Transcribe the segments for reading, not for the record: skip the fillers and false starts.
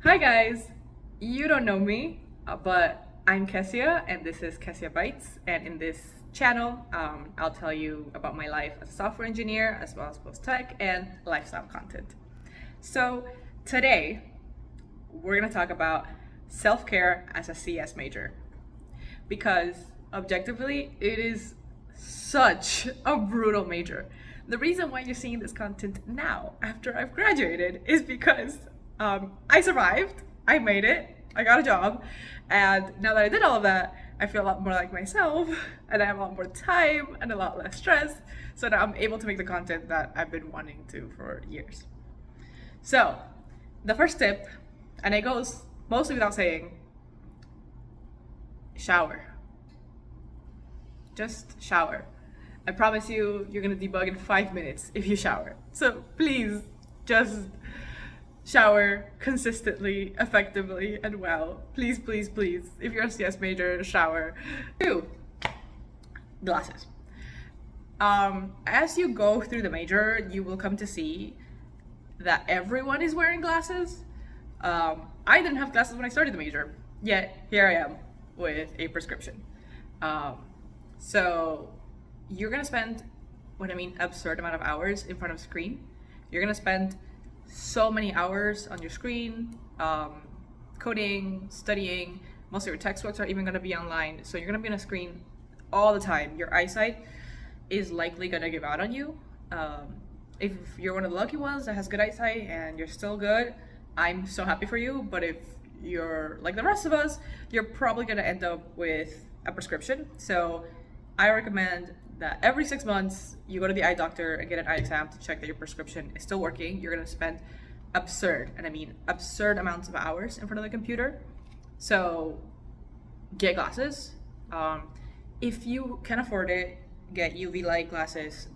Hi guys! You don't know me, but I'm Kessia and this is Kessia Bites. And in this channel, I'll tell you about my life as a software engineer, as well as post tech and lifestyle content. So today, we're gonna talk about self-care as a CS major. Because objectively, it is such a brutal major. The reason why you're seeing this content now, after I've graduated, is because I survived, I made it, I got a job, and now that I did all of that, I feel a lot more like myself, and I have a lot more time and a lot less stress, so now I'm able to make the content that I've been wanting to for years. So, the first tip, and it goes mostly without saying, shower. Just shower. I promise you, you're gonna debug in 5 minutes if you shower. So please, just shower consistently, effectively, and well. Please, please, please. If you're a CS major, shower. 2, glasses. As you go through the major, you will come to see that everyone is wearing glasses. I didn't have glasses when I started the major, yet here I am with a prescription. So you're gonna spend, what I mean, absurd amount of hours in front of a screen. You're gonna spend so many hours on your screen, coding, studying. Most of your textbooks are even gonna be online. So you're gonna be on a screen all the time. Your eyesight is likely gonna give out on you. If you're one of the lucky ones that has good eyesight and you're still good, I'm so happy for you. But if you're like the rest of us, you're probably gonna end up with a prescription. So I recommend that every 6 months you go to the eye doctor and get an eye exam to check that your prescription is still working. You're gonna spend absurd, and I mean absurd amounts of hours in front of the computer. So get glasses. If you can afford it, get UV light glasses.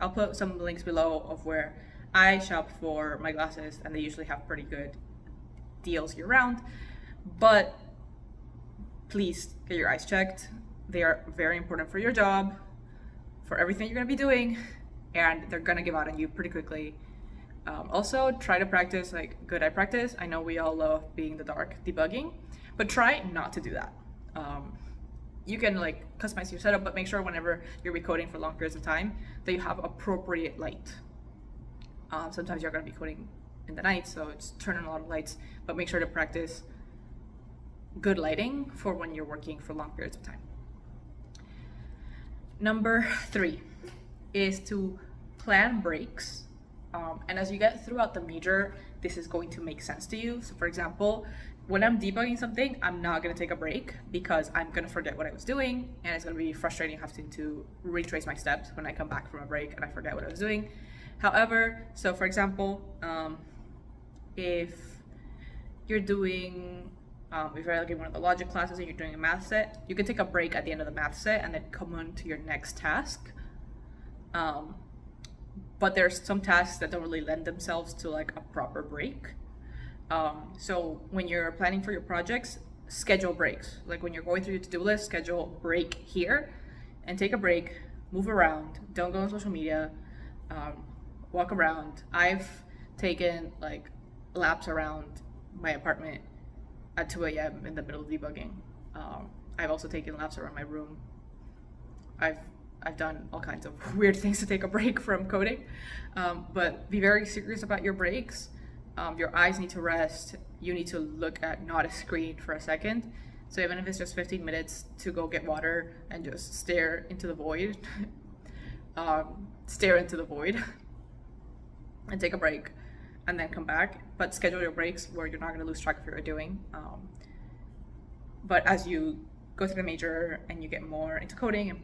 I'll put some links below of where I shop for my glasses, and they usually have pretty good deals year round. But please get your eyes checked. They are very important for your job, for everything you're gonna be doing, and they're gonna give out on you pretty quickly. Also, try to practice like good eye practice. I know we all love being in the dark debugging, but try not to do that. You can like customize your setup, but make sure whenever you're recoding for long periods of time that you have appropriate light. Sometimes you're gonna be coding in the night, so it's turn on a lot of lights, but make sure to practice good lighting for when you're working for long periods of time. Number 3 is to plan breaks. And as you get throughout the major, this is going to make sense to you. So for example, when I'm debugging something, I'm not gonna take a break because I'm gonna forget what I was doing, and it's gonna be frustrating having to retrace my steps when I come back from a break and I forget what I was doing. However, so for example, if you're doing if you're like in one of the logic classes and you're doing a math set, you can take a break at the end of the math set and then come on to your next task. But there's some tasks that don't really lend themselves to like a proper break. So when you're planning for your projects, schedule breaks. Like when you're going through your to-do list, schedule break here and take a break, move around, don't go on social media, walk around. I've taken like laps around my apartment at 2 a.m. in the middle of debugging. I've also taken laps around my room. I've done all kinds of weird things to take a break from coding, but be very serious about your breaks. Your eyes need to rest. You need to look at not a screen for a second. So even if it's just 15 minutes to go get water and just stare into the void, stare into the void and take a break and then come back, but schedule your breaks where you're not going to lose track of what you're doing. But as you go through the major and you get more into coding and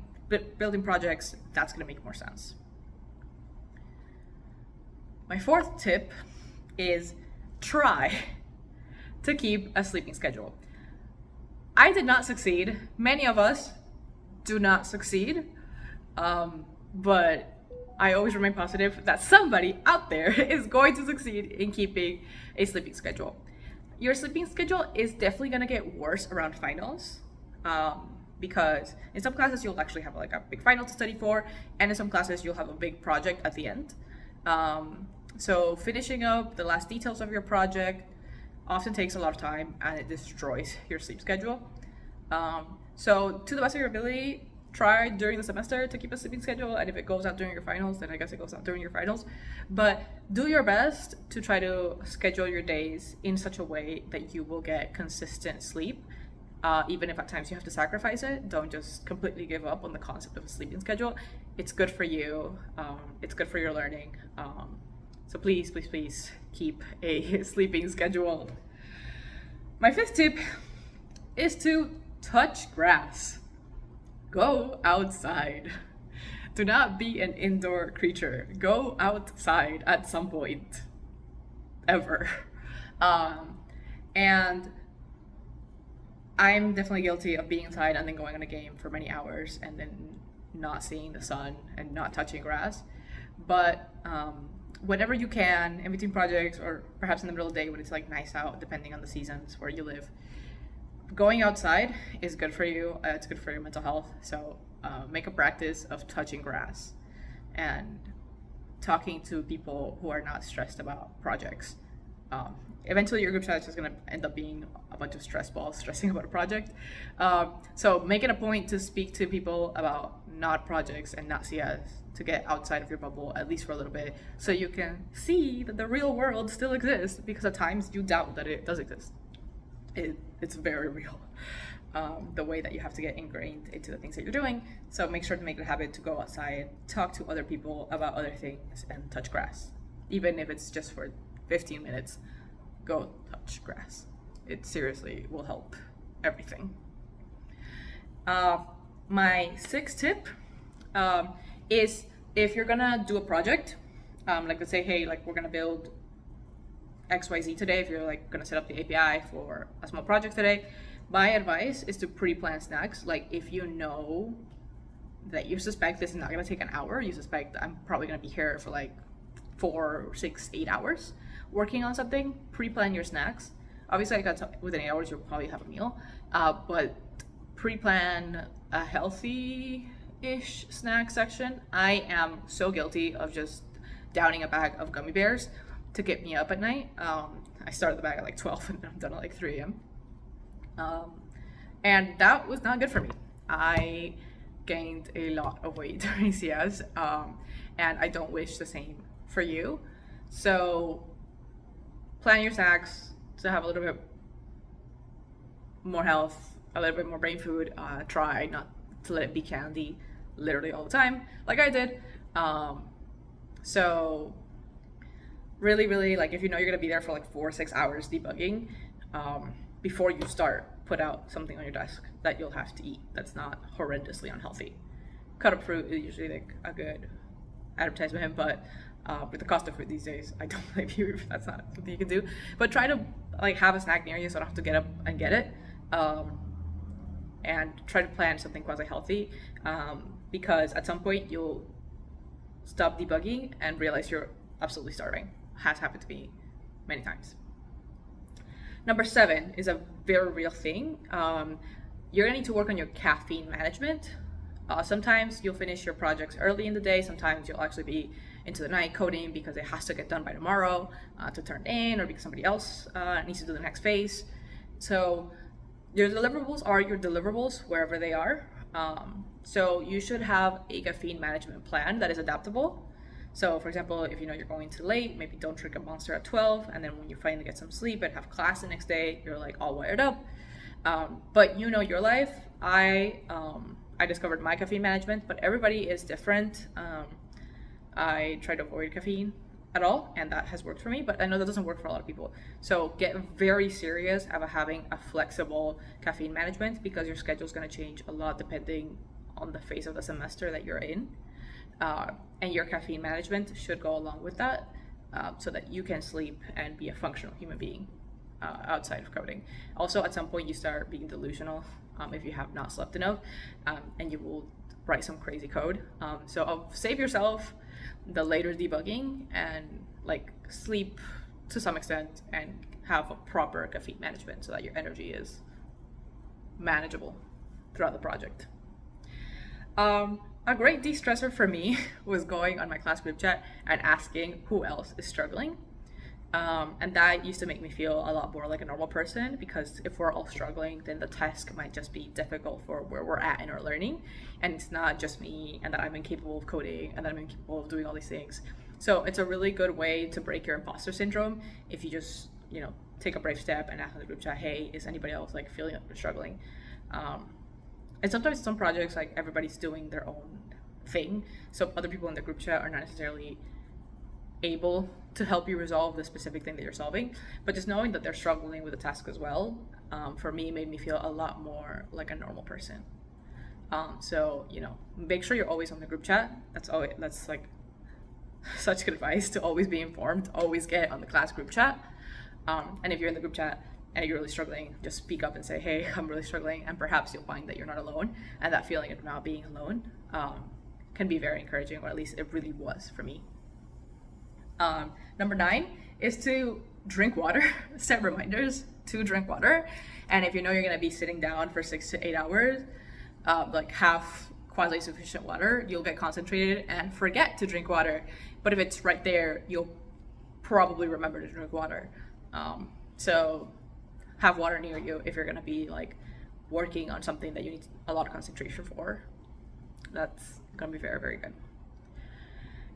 building projects, that's going to make more sense. My 4th tip is try to keep a sleeping schedule. I did not succeed. Many of us do not succeed, but I always remain positive that somebody out there is going to succeed in keeping a sleeping schedule. Your sleeping schedule is definitely going to get worse around finals, because in some classes you'll actually have like a big final to study for, and in some classes you'll have a big project at the end. So finishing up the last details of your project, often takes a lot of time and it destroys your sleep schedule. So to the best of your ability, try during the semester to keep a sleeping schedule, and if it goes out during your finals, then I guess it goes out during your finals. But do your best to try to schedule your days in such a way that you will get consistent sleep. Even if at times you have to sacrifice it, don't just completely give up on the concept of a sleeping schedule. It's good for you. It's good for your learning. So please, please, please keep a sleeping schedule. My fifth tip is to touch grass. Go outside. Do not be an indoor creature. Go outside at some point. Ever. And I'm definitely guilty of being inside and then going on a game for many hours and then not seeing the sun and not touching grass. But whenever you can, in between projects or perhaps in the middle of the day when it's like nice out, depending on the seasons where you live, going outside is good for you. It's good for your mental health. So make a practice of touching grass and talking to people who are not stressed about projects. Eventually your group chat is just going to end up being a bunch of stress balls stressing about a project. So make it a point to speak to people about not projects and not CS, to get outside of your bubble, at least for a little bit, so you can see that the real world still exists, because at times you doubt that it does exist. It's very real, the way that you have to get ingrained into the things that you're doing. So make sure to make it a habit to go outside, talk to other people about other things, and touch grass. Even if it's just for 15 minutes, go touch grass. It seriously will help everything. My sixth tip is, if you're gonna do a project, like let's say, hey, like we're gonna build XYZ today, if you're like gonna set up the API for a small project today, my advice is to pre-plan snacks. Like if you know that you suspect this is not gonna take an hour, you suspect I'm probably gonna be here for like 4, 6, 8 hours working on something, pre-plan your snacks. Obviously, within 8 hours you'll probably have a meal, but pre-plan a healthy-ish snack section. I am so guilty of just downing a bag of gummy bears to get me up at night. I started the bag at like 12 and I'm done at like 3 a.m. And that was not good for me. I gained a lot of weight during CS, and I don't wish the same for you. So plan your snacks to have a little bit more health, a little bit more brain food. Try not to let it be candy literally all the time like I did. So really, like if you know you're gonna be there for like 4 or 6 hours debugging, before you start, put out something on your desk that you'll have to eat that's not horrendously unhealthy. Cut up fruit is usually like a good advertisement, but with the cost of food these days, I don't blame you if that's not something you can do. But try to like have a snack near you so I don't have to get up and get it. And try to plan something quasi-healthy, because at some point you'll stop debugging and realize you're absolutely starving. Has happened to me many times. Number 7 is a very real thing. You're gonna need to work on your caffeine management. Sometimes you'll finish your projects early in the day. Sometimes you'll actually be into the night coding because it has to get done by tomorrow to turn in, or because somebody else needs to do the next phase. So your deliverables are your deliverables wherever they are. So you should have a caffeine management plan that is adaptable. So for example, if you know you're going too late, maybe don't drink a Monster at 12, and then when you finally get some sleep and have class the next day, you're like all wired up. But you know your life. I discovered my caffeine management, but everybody is different. I try to avoid caffeine at all, and that has worked for me, but I know that doesn't work for a lot of people. So get very serious about having a flexible caffeine management, because your schedule is going to change a lot depending on the phase of the semester that you're in. And your caffeine management should go along with that, so that you can sleep and be a functional human being outside of coding. Also, at some point you start being delusional if you have not slept enough, and you will write some crazy code. So save yourself the later debugging and like sleep to some extent, and have a proper caffeine management so that your energy is manageable throughout the project. A great de-stressor for me was going on my class group chat and asking who else is struggling. And that used to make me feel a lot more like a normal person, because if we're all struggling, then the task might just be difficult for where we're at in our learning. And it's not just me and that I'm incapable of coding and that I'm incapable of doing all these things. So it's a really good way to break your imposter syndrome if you just, take a brave step and ask in the group chat, hey, is anybody else like feeling like they're struggling? And sometimes some projects, like everybody's doing their own thing. So other people in the group chat are not necessarily able to help you resolve the specific thing that you're solving, but just knowing that they're struggling with the task as well, for me, made me feel a lot more like a normal person. So make sure you're always on the group chat. That's like such good advice, to always be informed, always get on the class group chat. And if you're in the group chat and you're really struggling, just speak up and say, hey, I'm really struggling, and perhaps you'll find that you're not alone, and that feeling of not being alone can be very encouraging, or at least it really was for me. Number 9 is to drink water. Set reminders to drink water. And if you know you're going to be sitting down for 6 to 8 hours, like have quasi-sufficient water, you'll get concentrated and forget to drink water. But if it's right there, you'll probably remember to drink water. So have water near you if you're going to be like working on something that you need a lot of concentration for. That's going to be very, very good.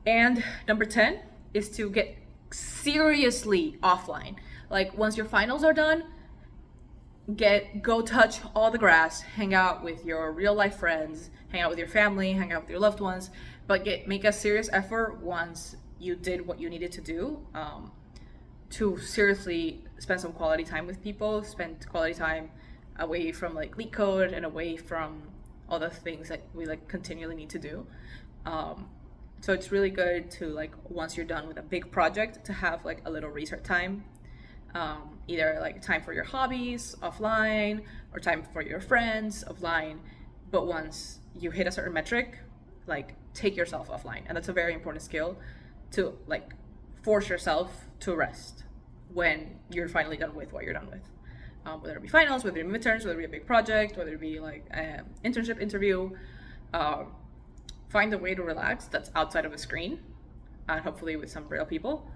And number 10 is to get seriously offline. Like once your finals are done, go touch all the grass, hang out with your real life friends, hang out with your family, hang out with your loved ones, but make a serious effort once you did what you needed to do, to seriously spend some quality time with people, spend quality time away from like LeetCode and away from all the things that we like continually need to do. So it's really good to, like, once you're done with a big project, to have like a little research time, either like time for your hobbies offline or time for your friends offline. But once you hit a certain metric, like take yourself offline. And that's a very important skill, to like force yourself to rest when you're finally done with what you're done with. Whether it be finals, whether it be midterms, whether it be a big project, whether it be like an internship interview, find a way to relax that's outside of a screen, and hopefully with some real people,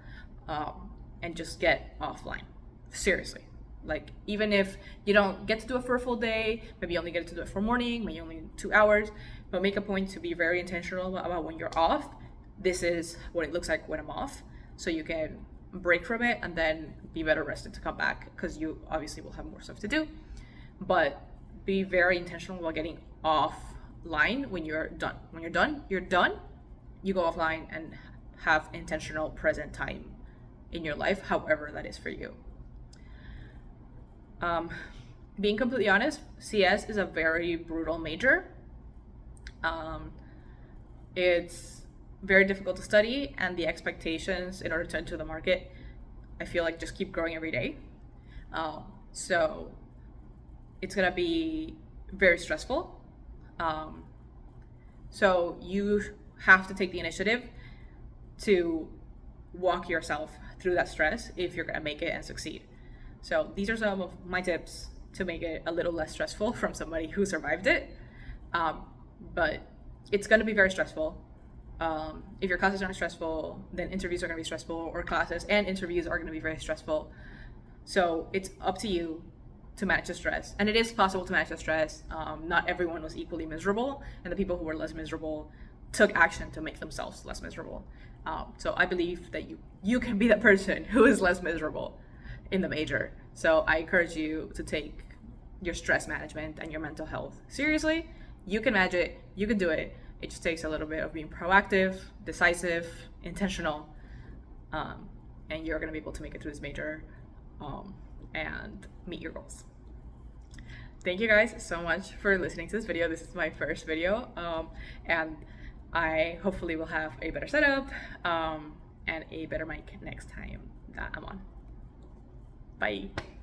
and just get offline. Seriously. Like, even if you don't get to do it for a full day, maybe you only get to do it for morning, maybe only 2 hours, but make a point to be very intentional about when you're off. This is what it looks like when I'm off, so you can break from it and then be better rested to come back, because you obviously will have more stuff to do. But be very intentional about getting offline when you're done. When you're done, you're done. You go offline and have intentional present time in your life, however that is for you. Being completely honest, CS is a very brutal major. It's very difficult to study, and the expectations in order to enter the market, I feel like, just keep growing every day. So it's gonna be very stressful. So you have to take the initiative to walk yourself through that stress if you're gonna make it and succeed. So these are some of my tips to make it a little less stressful from somebody who survived it. But it's gonna be very stressful. If your classes aren't stressful, then interviews are going to be stressful, or classes and interviews are going to be very stressful. So it's up to you to manage the stress. And it is possible to manage the stress. Not everyone was equally miserable, and the people who were less miserable took action to make themselves less miserable. So I believe that you can be the person who is less miserable in the major. So I encourage you to take your stress management and your mental health seriously. You can manage it, you can do it. It just takes a little bit of being proactive, decisive, intentional, and you're going to be able to make it through this major and meet your goals. Thank you guys so much for listening to this video. This is my first video, and I hopefully will have a better setup and a better mic next time that I'm on. Bye.